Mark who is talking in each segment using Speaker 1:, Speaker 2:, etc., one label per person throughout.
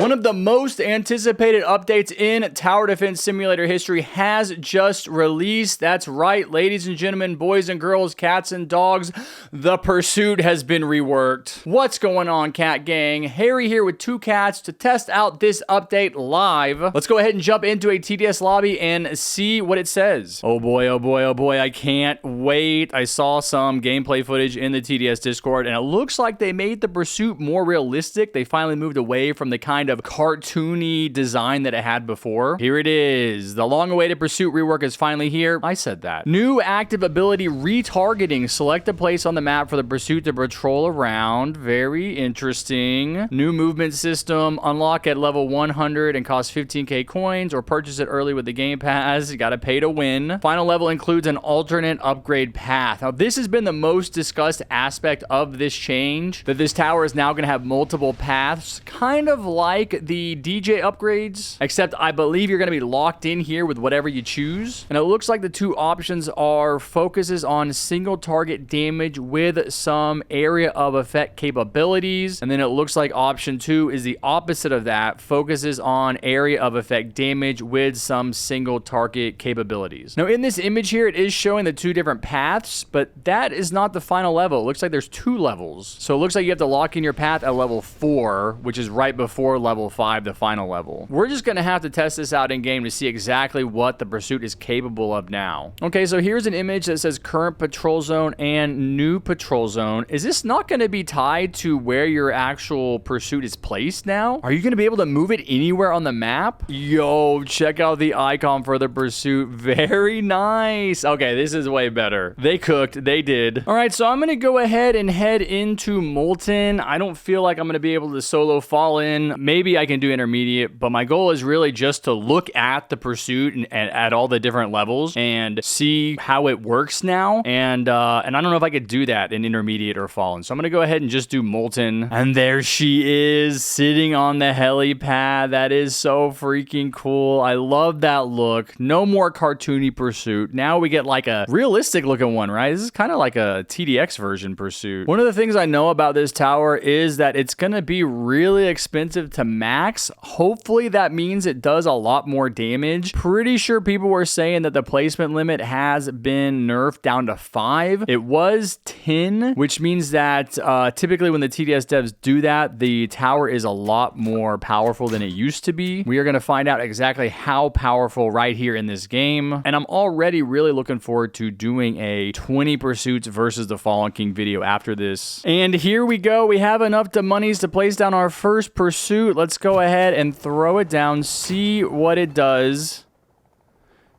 Speaker 1: One of the most anticipated updates in Tower Defense Simulator history has just released. That's right, ladies and gentlemen, boys and girls, cats and dogs, the pursuit has been reworked. What's going on, cat gang? Harry here with two cats to test out this update live. Let's go ahead and jump into a TDS lobby and see what it says. Oh boy, oh boy, oh boy, I can't wait. I saw some gameplay footage in the TDS Discord, and it looks like they made the pursuit more realistic. They finally moved away from the kind of cartoony design that it had before. Here it is. The long-awaited pursuit rework is finally here. I said that. New active ability retargeting. Select a place on the map for the pursuit to patrol around. Very interesting. New movement system. Unlock at level 100 and cost 15k coins, or purchase it early with the game pass. You gotta pay to win. Final level includes an alternate upgrade path. Now, this has been the most discussed aspect of this change, that this tower is now gonna have multiple paths, kind of like the DJ upgrades, except I believe you're going to be locked in here with whatever you choose. And it looks like the two options are focuses on single target damage with some area of effect capabilities. And then it looks like option 2 is the opposite of that, focuses on area of effect damage with some single target capabilities. Now in this image here, it is showing the two different paths, but that is not the final level. It looks like there's 2 levels. So it looks like you have to lock in your path at level 4, which is right before level 5, the final level. We're just gonna have to test this out in game to see exactly what the pursuit is capable of now. Okay, so here's an image that says current patrol zone and new patrol zone. Is this not gonna be tied to where your actual pursuit is placed now? Are you gonna be able to move it anywhere on the map? Yo, check out the icon for the pursuit. Very nice. Okay, this is way better. They cooked, they did. All right, so I'm gonna go ahead and head into Molten. I don't feel like I'm gonna be able to solo fall in. Maybe I can do intermediate, but my goal is really just to look at the pursuit and at all the different levels and see how it works now. And I don't know if I could do that in intermediate or fallen. So I'm gonna go ahead and just do Molten. And there she is, sitting on the helipad. That is so freaking cool. I love that look. No more cartoony pursuit. Now we get like a realistic looking one, right? This is kind of like a TDX version pursuit. One of the things I know about this tower is that it's gonna be really expensive to max. Hopefully that means it does a lot more damage. Pretty sure people were saying that the placement limit has been nerfed down to 5. It was 10, which means that typically when the TDS devs do that, the tower is a lot more powerful than it used to be. We are going to find out exactly how powerful right here in this game. And I'm already really looking forward to doing a 20 pursuits versus the Fallen King video after this. And here we go. We have enough monies to place down our first pursuit. Let's go ahead and throw it down, see what it does.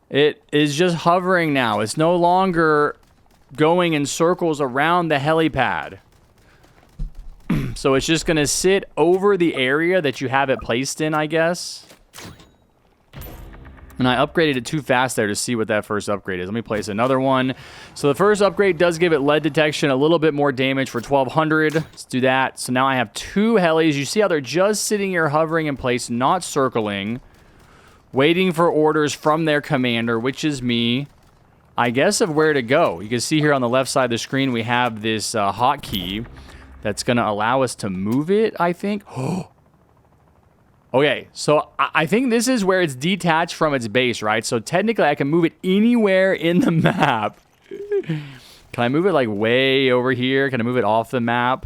Speaker 1: It is just hovering now. It's no longer going in circles around the helipad. So it's just going to sit over the area that you have it placed in, I guess. And I upgraded it too fast there to see what that first upgrade is. Let me place another one. So the first upgrade does give it lead detection, a little bit more damage for 1200. Let's do that. So now I have 2 helis. You see how they're just sitting here hovering in place, not circling, waiting for orders from their commander, which is me, I guess, of where to go. You can see here on the left side of the screen, we have this hotkey that's going to allow us to move it, I think. Okay, so I think this is where it's detached from its base, right? So technically, I can move it anywhere in the map. Can I move it like way over here? Can I move it off the map?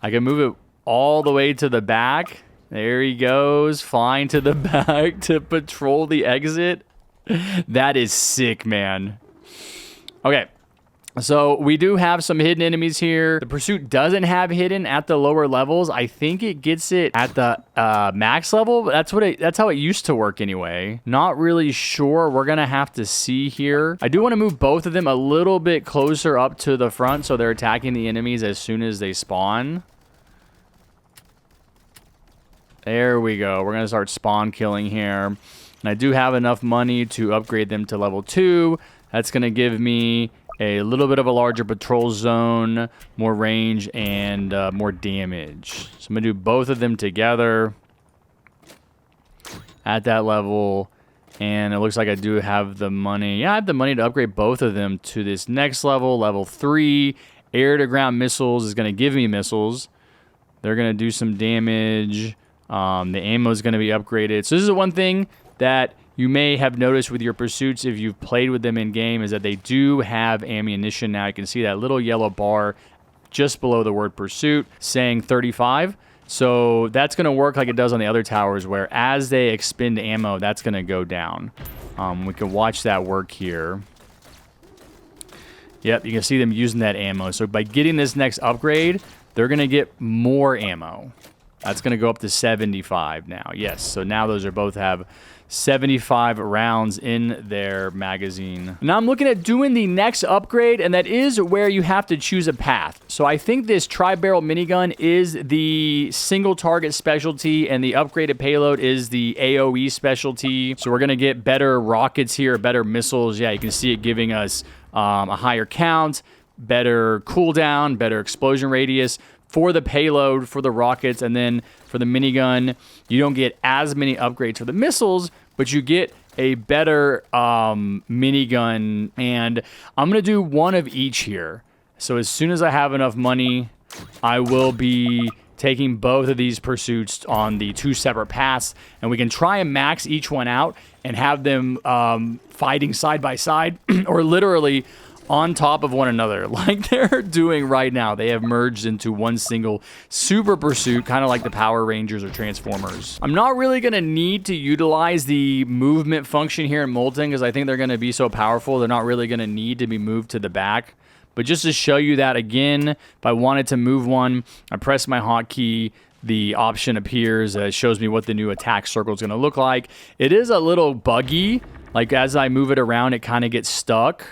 Speaker 1: I can move it all the way to the back. There he goes, flying to the back to patrol the exit. That is sick, man. Okay. So we do have some hidden enemies here. The pursuit doesn't have hidden at the lower levels. I think it gets it at the max level. But that's how it used to work anyway. Not really sure. We're gonna have to see here. I do want to move both of them a little bit closer up to the front so they're attacking the enemies as soon as they spawn. There we go. We're gonna start spawn killing here. And I do have enough money to upgrade them to level 2. That's gonna give me a little bit of a larger patrol zone, more range, and more damage. So I'm going to do both of them together at that level. And it looks like I do have the money. Yeah, I have the money to upgrade both of them to this next level, level 3. Air-to-ground missiles is going to give me missiles. They're going to do some damage. The ammo is going to be upgraded. So this is the one thing that you may have noticed with your pursuits if you've played with them in game is that they do have ammunition now. You can see that little yellow bar just below the word pursuit saying 35. So that's going to work like it does on the other towers where as they expend ammo, that's going to go down. We can watch that work here. Yep, you can see them using that ammo. So by getting this next upgrade, they're going to get more ammo. That's going to go up to 75 now. Yes, so now those are both have 75 rounds in their magazine. Now I'm looking at doing the next upgrade, and that is where you have to choose a path. So I think this tri-barrel minigun is the single target specialty, and the upgraded payload is the AoE specialty. So we're going to get better rockets here, better missiles. Yeah, you can see it giving us a higher count, better cooldown, better explosion radius for the payload, for the rockets, and then for the minigun, you don't get as many upgrades for the missiles, but you get a better minigun, and I'm going to do one of each here. So as soon as I have enough money, I will be taking both of these pursuits on the 2 separate paths, and we can try and max each one out and have them fighting side by side, or literally on top of one another like they're doing right now. They have merged into one single super pursuit, kind of like the Power Rangers or Transformers. I'm not really going to need to utilize the movement function here in Molten because I think they're going to be so powerful. They're not really going to need to be moved to the back. But just to show you that again, if I wanted to move one, I press my hotkey, the option appears, it shows me what the new attack circle is going to look like. It is a little buggy. Like as I move it around, it kind of gets stuck.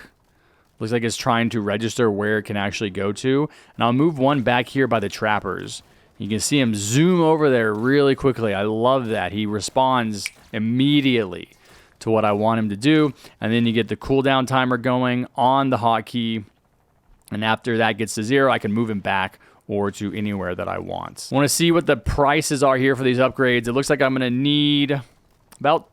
Speaker 1: Looks like it's trying to register where it can actually go to. And I'll move one back here by the trappers. You can see him zoom over there really quickly. I love that. He responds immediately to what I want him to do. And then you get the cooldown timer going on the hotkey. And after that gets to 0, I can move him back or to anywhere that I want. I want to see what the prices are here for these upgrades. It looks like I'm going to need about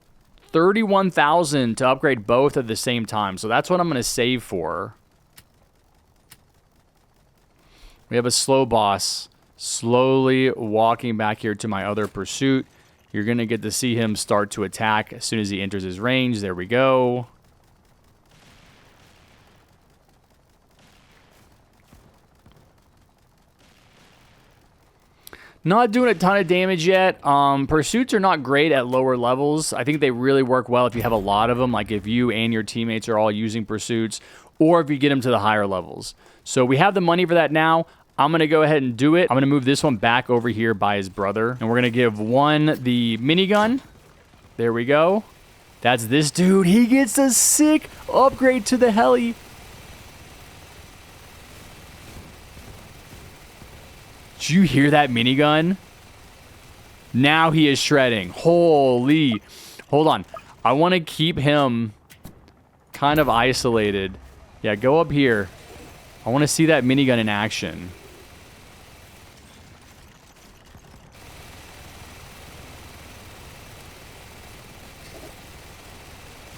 Speaker 1: 31,000 to upgrade both at the same time. So that's what I'm going to save for. We have a slow boss slowly walking back here to my other pursuit. You're going to get to see him start to attack as soon as he enters his range. There we go. Not doing a ton of damage yet. Pursuits are not great at lower levels. I think they really work well if you have a lot of them, like if you and your teammates are all using pursuits, or if you get them to the higher levels. So we have the money for that now. I'm going to go ahead and do it. I'm going to move this one back over here by his brother. And we're going to give one the minigun. There we go. That's this dude. He gets a sick upgrade to the heli. Did you hear that minigun? Now he is shredding. Holy. Hold on. I want to keep him kind of isolated. Yeah, go up here. I want to see that minigun in action.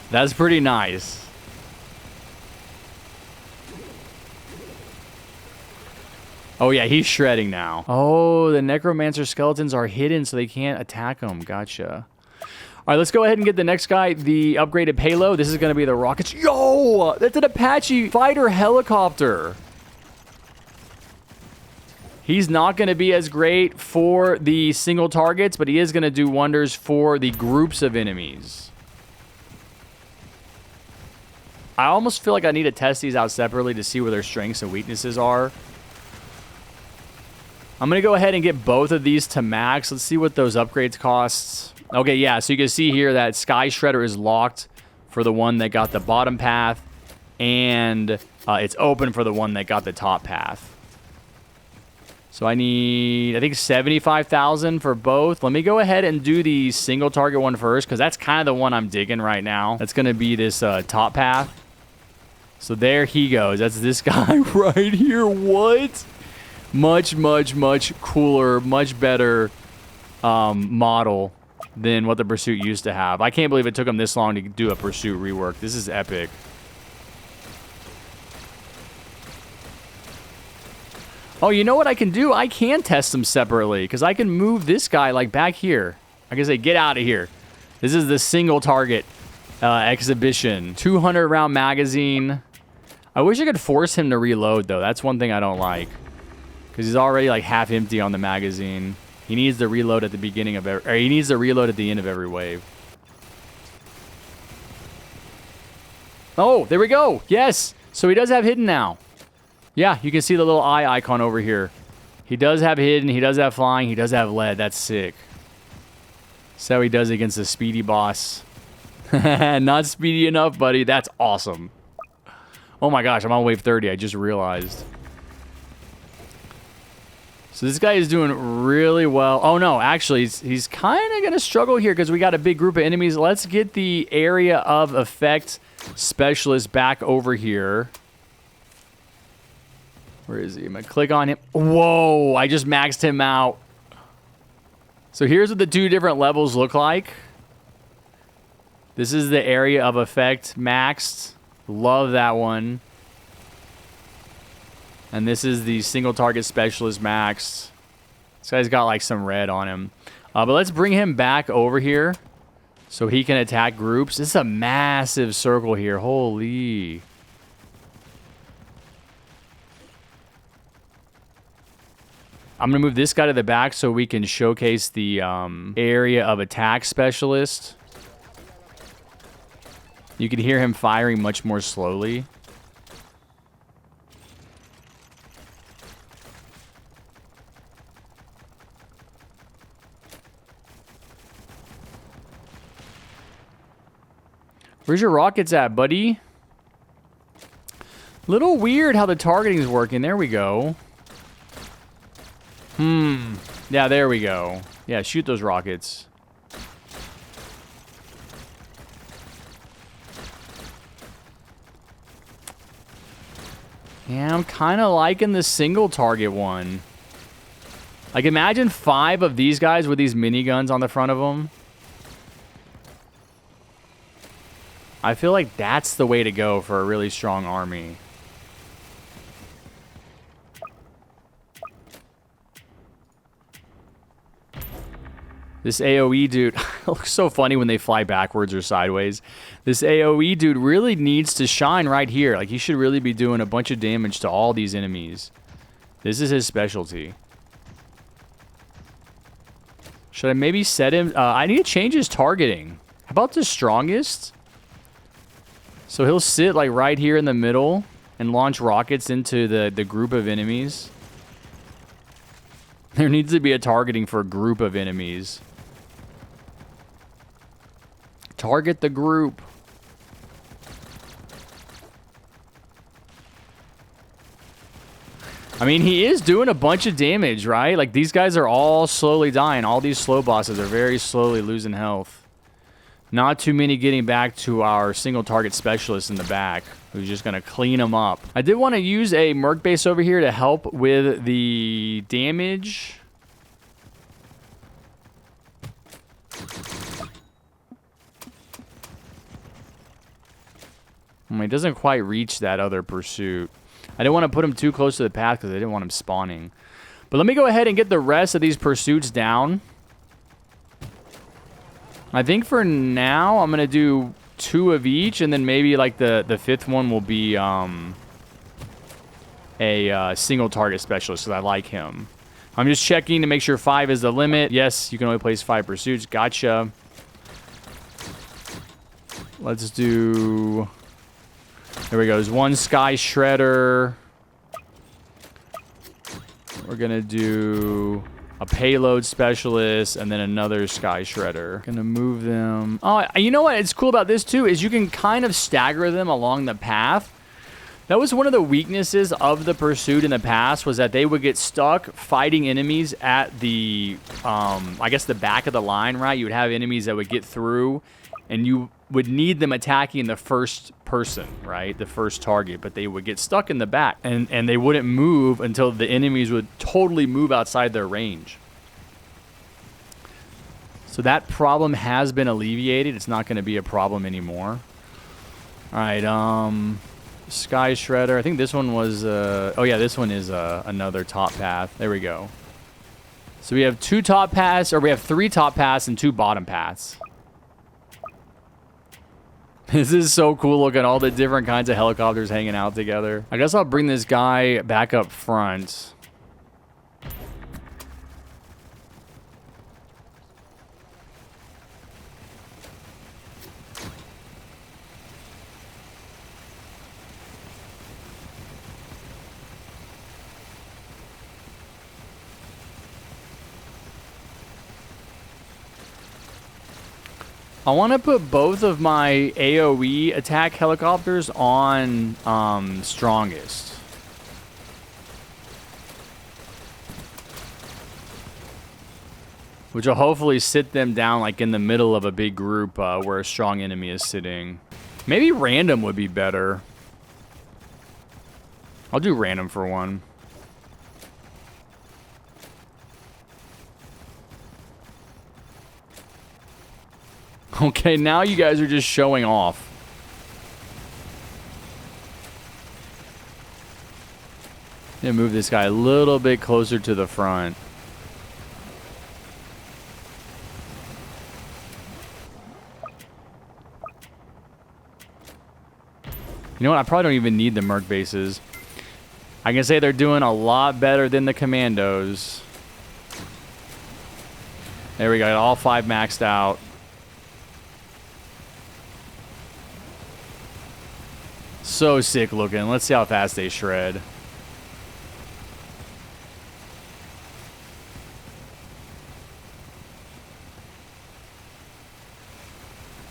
Speaker 1: That's pretty nice. Oh, yeah, he's shredding now. Oh, the Necromancer skeletons are hidden, so they can't attack them. Gotcha. All right, let's go ahead and get the next guy, the upgraded payload. This is going to be the rockets. Yo, that's an Apache fighter helicopter. He's not going to be as great for the single targets, but he is going to do wonders for the groups of enemies. I almost feel like I need to test these out separately to see where their strengths and weaknesses are. I'm going to go ahead and get both of these to max. Let's see what those upgrades cost. Okay, yeah, so you can see here that Sky Shredder is locked for the one that got the bottom path, and it's open for the one that got the top path. So I need, I think, 75,000 for both. Let me go ahead and do the single target one first, because that's kind of the one I'm digging right now. That's going to be this top path. So there he goes. That's this guy right here. What? Much, much, much cooler, much better model than what the Pursuit used to have. I can't believe it took him this long to do a Pursuit rework. This is epic. Oh, you know what I can do? I can test them separately because I can move this guy like back here. I can say, get out of here. This is the single target exhibition. 200 round magazine. I wish I could force him to reload though. That's one thing I don't like. Because he's already like half empty on the magazine. He needs to reload at the beginning of every, or he needs to reload at the end of every wave. Oh, there we go. Yes. So he does have hidden now. Yeah, you can see the little eye icon over here. He does have hidden. He does have flying. He does have lead. That's sick. That's how he does against the speedy boss. Not speedy enough, buddy. That's awesome. Oh my gosh, I'm on wave 30. I just realized. So this guy is doing really well. Oh no, actually, he's kind of going to struggle here because we got a big group of enemies. Let's get the area of effect specialist back over here. Where is he? I'm going to click on him. Whoa, I just maxed him out. So here's what the two different levels look like. This is the area of effect maxed. Love that one. And this is the single target specialist maxed. This guy's got like some red on him. But let's bring him back over here so he can attack groups. This is a massive circle here. Holy. I'm going to move this guy to the back so we can showcase the area of attack specialist. You can hear him firing much more slowly. Where's your rockets at, buddy? Little weird how the targeting is working. There we go. Yeah, there we go. Yeah, shoot those rockets. Yeah, I'm kind of liking the single target one. Like, imagine 5 of these guys with these miniguns on the front of them. I feel like that's the way to go for a really strong army. This AoE dude looks so funny when they fly backwards or sideways. This AoE dude really needs to shine right here. Like, he should really be doing a bunch of damage to all these enemies. This is his specialty. Should I maybe set him? I need to change his targeting. How about the strongest? So he'll sit like right here in the middle and launch rockets into the group of enemies. There needs to be a targeting for a group of enemies. Target the group. I mean, he is doing a bunch of damage, right? Like, these guys are all slowly dying. All these slow bosses are very slowly losing health. Not too many getting back to our single target specialist in the back, who's just going to clean them up. I did want to use a Merc base over here to help with the damage. It doesn't quite reach that other pursuit. I didn't want to put him too close to the path because I didn't want him spawning. But let me go ahead and get the rest of these pursuits down. I think for now, I'm going to do 2 of each, and then maybe like the 5th one will be a single target specialist because I like him. I'm just checking to make sure 5 is the limit. Yes, you can only place 5 pursuits. Gotcha. Let's do... There we go. There's 1 Sky Shredder. We're going to do a payload specialist and then another Sky Shredder. Going to move them. Oh, you know what? It's cool about this too is you can kind of stagger them along the path. That was one of the weaknesses of the pursuit in the past was that they would get stuck fighting enemies at the, I guess the back of the line, right? You would have enemies that would get through and you would need them attacking the first person, right? The first target, but they would get stuck in the back and they wouldn't move until the enemies would totally move outside their range. So that problem has been alleviated. It's not going to be a problem anymore. All right, Sky Shredder. I think this one was, oh yeah, this one is another top path. There we go. So we have 2 top paths, or we have 3 top paths and 2 bottom paths. This is so cool looking, all the different kinds of helicopters hanging out together. I guess I'll bring this guy back up front. I want to put both of my AoE attack helicopters on strongest. Which will hopefully sit them down like in the middle of a big group where a strong enemy is sitting. Maybe random would be better. I'll do random for one. Okay, now you guys are just showing off. I'm gonna move this guy a little bit closer to the front. You know what? I probably don't even need the Merc bases. I can say they're doing a lot better than the Commandos. There we go. All 5 maxed out. So sick looking. Let's see how fast they shred.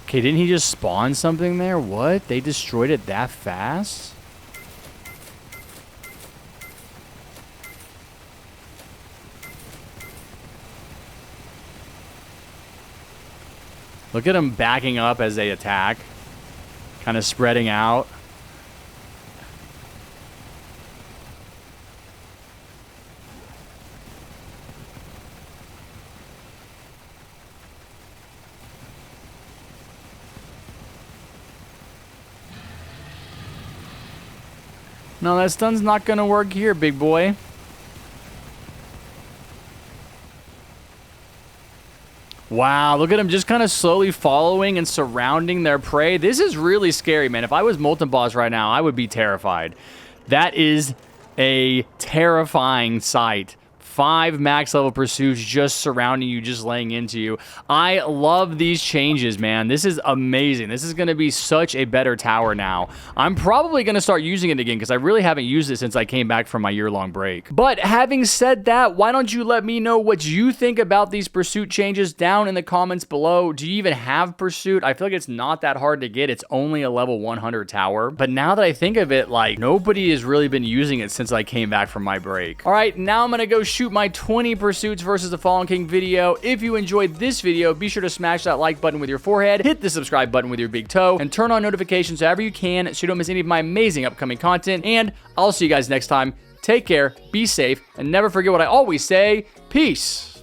Speaker 1: Okay, didn't he just spawn something there? What? They destroyed it that fast? Look at them backing up as they attack. Kind of spreading out. No, that stun's not going to work here, big boy. Wow, look at him just kind of slowly following and surrounding their prey. This is really scary, man. If I was Molten Boss right now, I would be terrified. That is a terrifying sight. 5 max level pursuits just surrounding you, just laying into you. I love these changes, man. This is amazing. This is going to be such a better tower now. I'm probably going to start using it again because I really haven't used it since I came back from my year-long break. But having said that, why don't you let me know what you think about these pursuit changes down in the comments below. Do you even have pursuit? I feel like it's not that hard to get. It's only a level 100 tower. But now that I think of it, like, nobody has really been using it since I came back from my break. All right, now I'm going to go shoot my 20 pursuits versus the Fallen King video. If you enjoyed this video, be sure to smash that like button with your forehead, hit the subscribe button with your big toe, and turn on notifications however you can so you don't miss any of my amazing upcoming content. And I'll see you guys next time. Take care, be safe, and never forget what I always say, peace.